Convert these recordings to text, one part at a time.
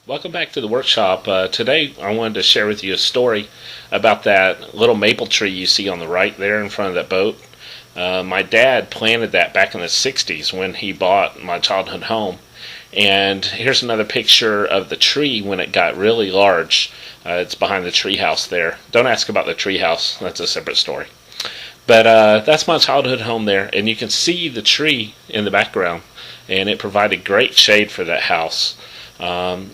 Welcome back to the workshop. Today I wanted to share with you a story about that little maple tree you see on the right there in front of that boat. My dad planted that back in the 60s when he bought my childhood home. And here's another picture of the tree when it got really large. It's behind the tree house there. Don't ask about the tree house, that's a separate story. But that's my childhood home there, and you can see the tree in the background, and it provided great shade for that house.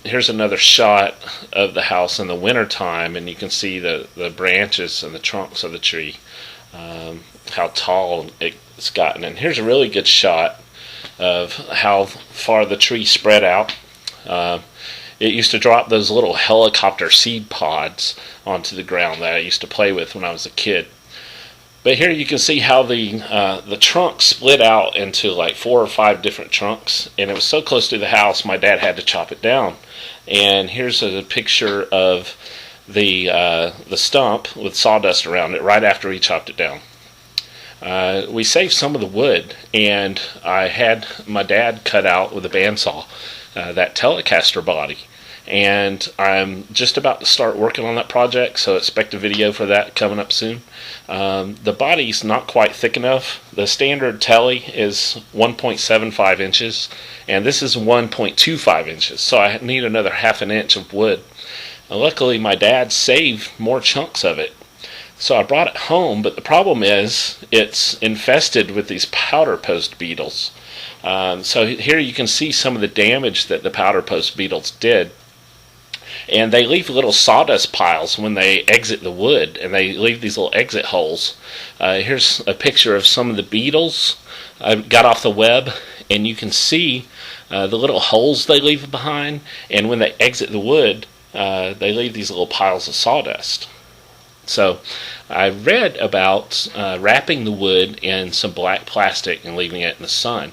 Here's another shot of the house in the winter time, and you can see the branches and the trunks of the tree, how tall it's gotten. And here's a really good shot of how far the tree spread out. It used to drop those little helicopter seed pods onto the ground that I used to play with when I was a kid. But here you can see how the trunk split out into like 4 or 5 different trunks, and it was so close to the house my dad had to chop it down. And here's a picture of the stump with sawdust around it right after he chopped it down. We saved some of the wood, and I had my dad cut out with a bandsaw that Telecaster body. And I'm just about to start working on that project, so expect a video for that coming up soon. The body's not quite thick enough. The standard Tele is 1.75 inches, and this is 1.25 inches, so I need another half an inch of wood. Luckily, my dad saved more chunks of it, so I brought it home, but the problem is it's infested with these powder post beetles. So here you can see some of the damage that the powder post beetles did. And they leave little sawdust piles when they exit the wood, and they leave these little exit holes. Here's a picture of some of the beetles I got off the web, and you can see the little holes they leave behind, and when they exit the wood, they leave these little piles of sawdust. So I read about wrapping the wood in some black plastic and leaving it in the sun.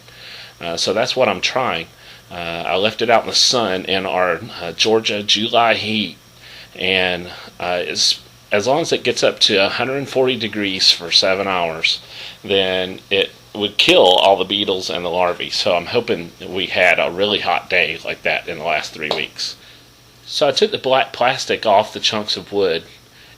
So that's what I'm trying. I left it out in the sun in our Georgia July heat, and as long as it gets up to 140 degrees for 7 hours, then it would kill all the beetles and the larvae. So I'm hoping we had a really hot day like that in the last 3 weeks. So I took the black plastic off the chunks of wood,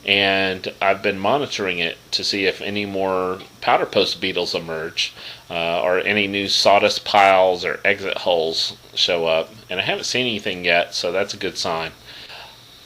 and I've been monitoring it to see if any more powder post beetles emerge, or any new sawdust piles or exit holes show up, and I haven't seen anything yet, so that's a good sign.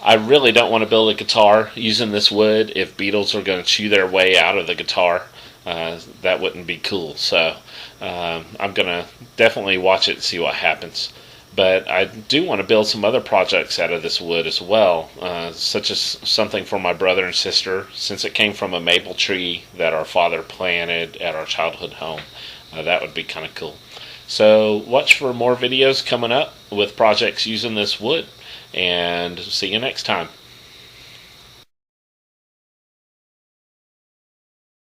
I really don't want to build a guitar using this wood if beetles are going to chew their way out of the guitar. That wouldn't be cool, so I'm going to definitely watch it and see what happens. But I do want to build some other projects out of this wood as well, such as something for my brother and sister, since it came from a maple tree that our father planted at our childhood home. That would be kind of cool. So watch for more videos coming up with projects using this wood, and see you next time.